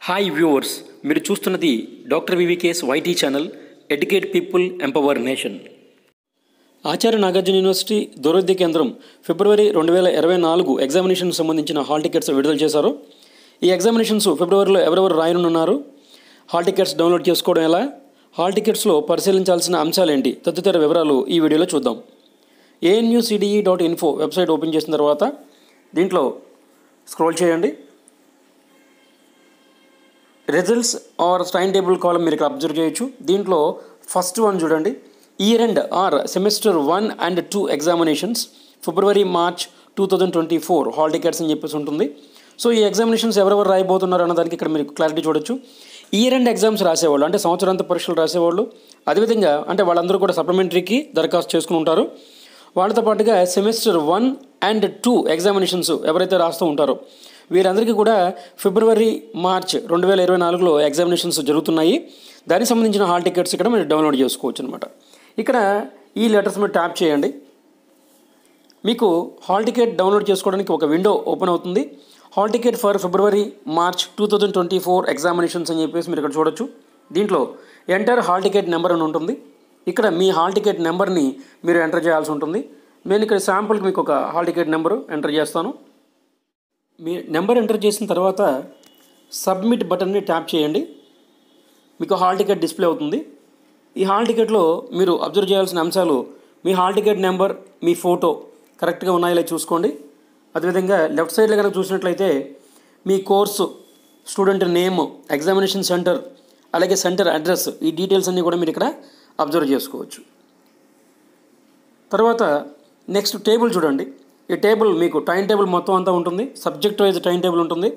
Hi viewers, మీరు చూస్తున్నది doctor వివికేస్ YT channel. Educate people, empower nation. Acharya Nagarjuna university దూరోద్య కేంద్రం ఫిబ్రవరి 2024 ఎగ్జామినేషన్ సంబంధించిన హాల్ టికెట్స్ విడుదల చేశారు. ఈ ఎగ్జామినేషన్స్ ఫిబ్రవరిలో ఎవరెవరు రాయనున్నారు, హాల్ టికెట్స్ డౌన్లోడ్ చేసుకోవడం ఎలా, హాల్ టికెట్స్లో పరిశీలించాల్సిన అంశాలేంటి తదితర వివరాలు ఈ వీడియోలో చూద్దాం. ANUCDE.info వెబ్సైట్ ఓపెన్ చేసిన తర్వాత దీంట్లో స్క్రోల్ చేయండి. రిజల్ట్స్ ఆర్ టైం టేబుల్ కాలం మీరు ఇక్కడ అబ్జర్వ్ చేయొచ్చు. దీంట్లో ఫస్ట్ వన్ చూడండి, year end or semester 1 and 2 examinations February March 2024 hall tickets అని చెప్పేసి ఉంటుంది. సో ఈ ఎగ్జామినేషన్స్ ఎవరెవరు రాయబోతున్నారు అన్నదానికి ఇక్కడ మీరు క్లారిటీ చూడొచ్చు. ఇయర్ ఎండ్ ఎగ్జామ్స్ రాసేవాళ్ళు అంటే సంవత్సరాంత పరీక్షలు రాసేవాళ్ళు, అదేవిధంగా అంటే వాళ్ళందరూ కూడా సప్లిమెంటరీకి దరఖాస్తు చేసుకుని ఉంటారు. వాళ్ళతో పాటుగా సెమిస్టర్ 1 and 2 ఎగ్జామినేషన్స్ ఎవరైతే రాస్తూ ఉంటారో వీరందరికీ కూడా ఫిబ్రవరి మార్చ్ 2024లో ఎగ్జామినేషన్స్ జరుగుతున్నాయి. దానికి సంబంధించిన హాల్ టికెట్స్ ఇక్కడ మీరు డౌన్లోడ్ చేసుకోవచ్చు అనమాట. ఇక్కడ ఈ లెటర్స్ మీద ట్యాప్ చేయండి. మీకు హాల్ టికెట్ డౌన్లోడ్ చేసుకోవడానికి ఒక విండో ఓపెన్ అవుతుంది. Hall ticket for February March 2024 examinations అని చెప్పేసి మీరు ఇక్కడ చూడొచ్చు. దీంట్లో ఎంటర్ హాల్ టికెట్ నెంబర్ అని ఉంటుంది. ఇక్కడ మీ హాల్ టికెట్ నెంబర్ని మీరు ఎంటర్ చేయాల్సి ఉంటుంది. నేను ఇక్కడ శాంపుల్కి మీకు ఒక హాల్ టికెట్ నెంబరు ఎంటర్ చేస్తాను. మీ నెంబర్ ఎంటర్ చేసిన తర్వాత సబ్మిట్ బటన్ని ట్యాప్ చేయండి. మీకు హాల్ టికెట్ డిస్ప్లే అవుతుంది. ఈ హాల్ టికెట్లో మీరు అబ్జర్వ్ చేయాల్సిన అంశాలు, మీ హాల్ టికెట్ నెంబర్, మీ ఫోటో కరెక్ట్గా ఉన్నాయో చూసుకోండి. అదేవిధంగా లెఫ్ట్ సైడ్లో కనుక చూసినట్లయితే మీ course, student name, examination centre, అలాగే సెంటర్ అడ్రస్, ఈ డీటెయిల్స్ అన్నీ కూడా మీరు ఇక్కడ అబ్జర్వ్ చేసుకోవచ్చు. తర్వాత నెక్స్ట్ టేబుల్ చూడండి. ఈ టేబుల్ మీకు టైం టేబుల్ మొత్తం అంతా ఉంటుంది. సబ్జెక్ట్ వైజ్ టైం టేబుల్ ఉంటుంది.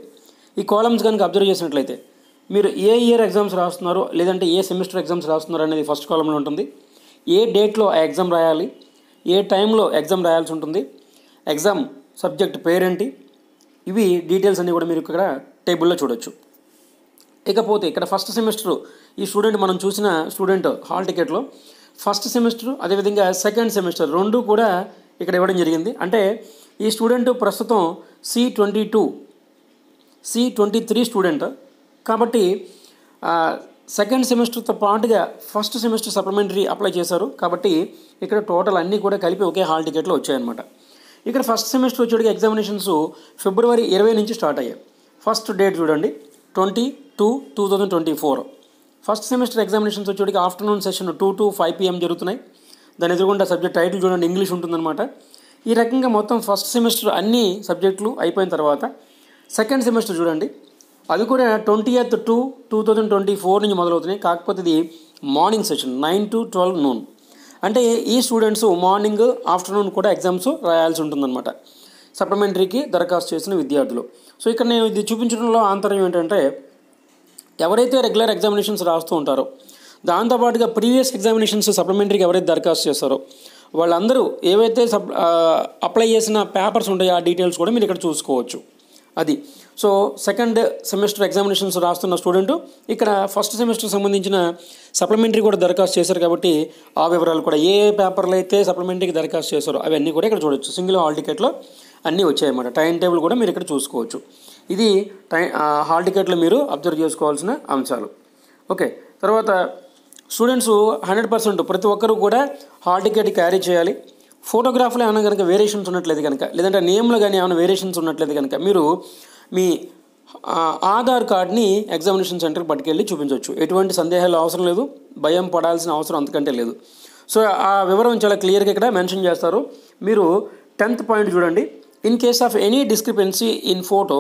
ఈ కాలమ్స్ కనుక అబ్జర్వ్ చేసినట్లయితే మీరు ఏ ఇయర్ ఎగ్జామ్స్ రాస్తున్నారో లేదంటే ఏ సెమిస్టర్ ఎగ్జామ్స్ రాస్తున్నారో అనేది ఫస్ట్ కాలంలో ఉంటుంది. ఏ డేట్లో ఆ ఎగ్జామ్ రాయాలి, ఏ టైంలో ఎగ్జామ్ రాయాల్సి ఉంటుంది, ఎగ్జామ్ సబ్జెక్ట్ పేరేంటి, ఇవి డీటెయిల్స్ అన్నీ కూడా మీరు ఇక్కడ టేబుల్లో చూడొచ్చు. ఇకపోతే ఇక్కడ ఫస్ట్ సెమిస్టర్ ఈ స్టూడెంట్ మనం చూసిన స్టూడెంట్ హాల్ టికెట్లో ఫస్ట్ సెమిస్టర్ అదేవిధంగా సెకండ్ సెమిస్టర్ రెండు కూడా ఇక్కడ ఇవ్వడం జరిగింది. అంటే ఈ స్టూడెంట్ ప్రస్తుతం C23 స్టూడెంట్ కాబట్టి సెకండ్ సెమిస్టర్తో పాటుగా ఫస్ట్ సెమిస్టర్ సప్లిమెంటరీ అప్లై చేశారు. కాబట్టి ఇక్కడ టోటల్ అన్నీ కూడా కలిపి ఒకే హాల్ టికెట్లో వచ్చాయన్నమాట. ఇక్కడ ఫస్ట్ సెమిస్టర్ వచ్చేటికి ఎగ్జామినేషన్స్ ఫిబ్రవరి 20 నుంచి స్టార్ట్ అయ్యాయి. ఫస్ట్ డేట్ చూడండి 20/2/2024. ఫస్ట్ సెమిస్టర్ ఎగ్జామినేషన్స్ వచ్చేటికి ఆఫ్టర్నూన్ సెషన్ 2 to 5 PM జరుగుతున్నాయి. దాని ఎదురుగుండా సబ్జెక్ట్ టైటిల్ చూడండి, ఇంగ్లీష్ ఉంటుందన్నమాట. ఈ రకంగా మొత్తం ఫస్ట్ సెమిస్టర్ అన్ని సబ్జెక్టులు అయిపోయిన తర్వాత సెకండ్ సెమిస్టర్ చూడండి, అది కూడా 20/2/2024 నుంచి మొదలవుతున్నాయి. కాకపోతే ఇది మార్నింగ్ సెషన్ 9 to 12 noon. అంటే ఈ స్టూడెంట్స్ మార్నింగ్ ఆఫ్టర్నూన్ కూడా ఎగ్జామ్స్ రాయాల్సి ఉంటుందన్నమాట, సప్లిమెంటరీకి దరఖాస్తు చేసిన విద్యార్థులు. సో ఇక్కడ నేను ఇది చూపించడంలో ఆంతర్యం ఏంటంటే ఎవరైతే రెగ్యులర్ ఎగ్జామినేషన్స్ రాస్తూ ఉంటారో దాంతోపాటుగా ప్రీవియస్ ఎగ్జామినేషన్స్ సప్లిమెంటరీకి ఎవరైతే దరఖాస్తు చేస్తారో వాళ్ళందరూ ఏవైతే అప్లై చేసిన పేపర్స్ ఉంటాయో ఆ డీటెయిల్స్ కూడా మీరు ఇక్కడ చూసుకోవచ్చు. అది సో సెకండ్ సెమిస్టర్ ఎగ్జామినేషన్స్ రాస్తున్న స్టూడెంట్ ఇక్కడ ఫస్ట్ సెమిస్టర్ సంబంధించిన సప్లిమెంటరీ కూడా దరఖాస్తు చేశారు కాబట్టి ఆ వివరాలు కూడా ఏ పేపర్లు అయితే సప్లిమెంటరీకి దరఖాస్తు చేశారో అవన్నీ కూడా ఇక్కడ చూడొచ్చు. సింగిల్ హాల్ టికెట్లో అన్నీ వచ్చాయన్నమాట. టైం టేబుల్ కూడా మీరు ఇక్కడ చూసుకోవచ్చు. ఇది హాల్ టికెట్లో మీరు అబ్జర్వ్ చేసుకోవాల్సిన అంశాలు. ఓకే, తర్వాత స్టూడెంట్స్ 100% ప్రతి ఒక్కరూ కూడా హాల్ టికెట్ క్యారీ చేయాలి. ఫోటోగ్రాఫ్లో ఏమైనా కనుక వేరియేషన్స్ ఉన్నట్లయితే కనుక లేదంటే నేమ్లో కానీ ఏమైనా వేరియేషన్స్ ఉన్నట్లయితే కనుక మీరు మీ ఆధార్ కార్డ్ని ఎగ్జామినేషన్ సెంటర్కి పట్టుకెళ్ళి చూపించవచ్చు. ఎటువంటి సందేహాలు అవసరం లేదు, భయం పడాల్సిన అవసరం అంతకంటే లేదు. సో ఆ వివరం చాలా క్లియర్గా ఇక్కడ మెన్షన్ చేస్తారు. మీరు 10th పాయింట్ చూడండి, in case of any discrepancy in photo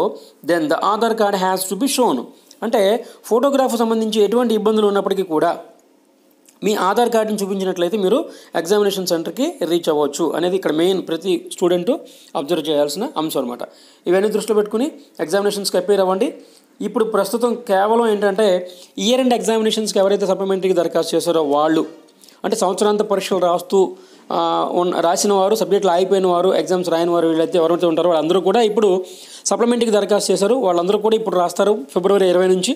then the Aadhaar card has to be shown. అంటే ఫోటోగ్రాఫ్ సంబంధించి ఎటువంటి ఇబ్బందులు ఉన్నప్పటికీ కూడా మీ ఆధార్ కార్డుని చూపించినట్లయితే మీరు ఎగ్జామినేషన్ సెంటర్కి రీచ్ అవ్వచ్చు అనేది ఇక్కడ మెయిన్ ప్రతి స్టూడెంట్ అబ్జర్వ్ చేయాల్సిన అంశం అనమాట. ఇవన్నీ దృష్టిలో పెట్టుకుని ఎగ్జామినేషన్స్కి అపేర్ అవ్వండి. ఇప్పుడు ప్రస్తుతం కేవలం ఏంటంటే ఇయర్ ఎండ్ ఎగ్జామినేషన్స్కి ఎవరైతే సప్లిమెంటరీకి దరఖాస్తు చేశారో వాళ్ళు అంటే సంవత్సరాంత పరీక్షలు రాసిన వారు, సబ్జెక్టులు ఆగిపోయిన వారు, ఎగ్జామ్స్ రాయని వారు వీళ్ళైతే ఎవరైతే ఉంటారో వాళ్ళందరూ కూడా ఇప్పుడు సప్లిమెంటరీకి దరఖాస్తు చేశారు. వాళ్ళందరూ కూడా ఇప్పుడు రాస్తారు ఫిబ్రవరి 20 నుంచి.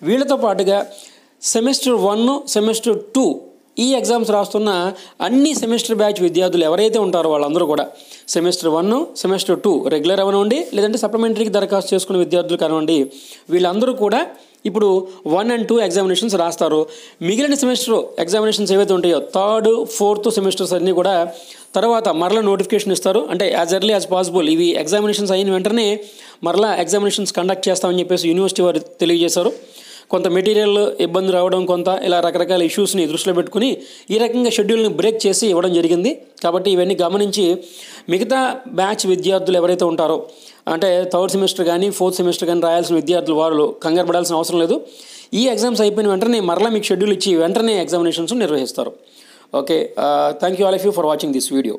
వీళ్ళతో పాటుగా సెమిస్టర్ 1, సెమిస్టర్ 2 ఈ ఎగ్జామ్స్ రాస్తున్న అన్ని సెమిస్టర్ బ్యాచ్ విద్యార్థులు ఎవరైతే ఉంటారో వాళ్ళందరూ కూడా సెమిస్టర్ 1, సెమిస్టర్ 2 రెగ్యులర్ అవనివ్వండి లేదంటే సప్లిమెంటరీకి దరఖాస్తు చేసుకున్న విద్యార్థులు కానివ్వండి, వీళ్ళందరూ కూడా ఇప్పుడు 1 and 2 ఎగ్జామినేషన్స్ రాస్తారు. మిగిలిన సెమిస్టర్ ఎగ్జామినేషన్స్ ఏవైతే ఉంటాయో 3rd, 4th సెమిస్టర్స్ అన్నీ కూడా తర్వాత మరలా నోటిఫికేషన్ ఇస్తారు. అంటే యాజ్ ఎర్లీ యాజ్ పాసిబుల్ ఇవి ఎగ్జామినేషన్స్ అయిన వెంటనే మరలా ఎగ్జామినేషన్స్ కండక్ట్ చేస్తామని చెప్పేసి యూనివర్సిటీ వారు తెలియజేశారు. కొంత మెటీరియల్ ఇబ్బంది రావడం, కొంత ఇలా రకరకాల ఇష్యూస్ని దృష్టిలో పెట్టుకుని ఈ రకంగా షెడ్యూల్ని బ్రేక్ చేసి ఇవ్వడం జరిగింది. కాబట్టి ఇవన్నీ గమనించి మిగతా బ్యాచ్ విద్యార్థులు ఎవరైతే ఉంటారో, అంటే 3rd సెమిస్టర్ కానీ 4th సెమిస్టర్ కానీ రాయాల్సిన విద్యార్థులు వారు కంగారు పడాల్సిన అవసరం లేదు. ఈ ఎగ్జామ్స్ అయిపోయిన వెంటనే మరలా మీకు షెడ్యూల్ ఇచ్చి వెంటనే ఎగ్జామినేషన్స్ నిర్వహిస్తారు. Okay, thank you all of you for watching this video.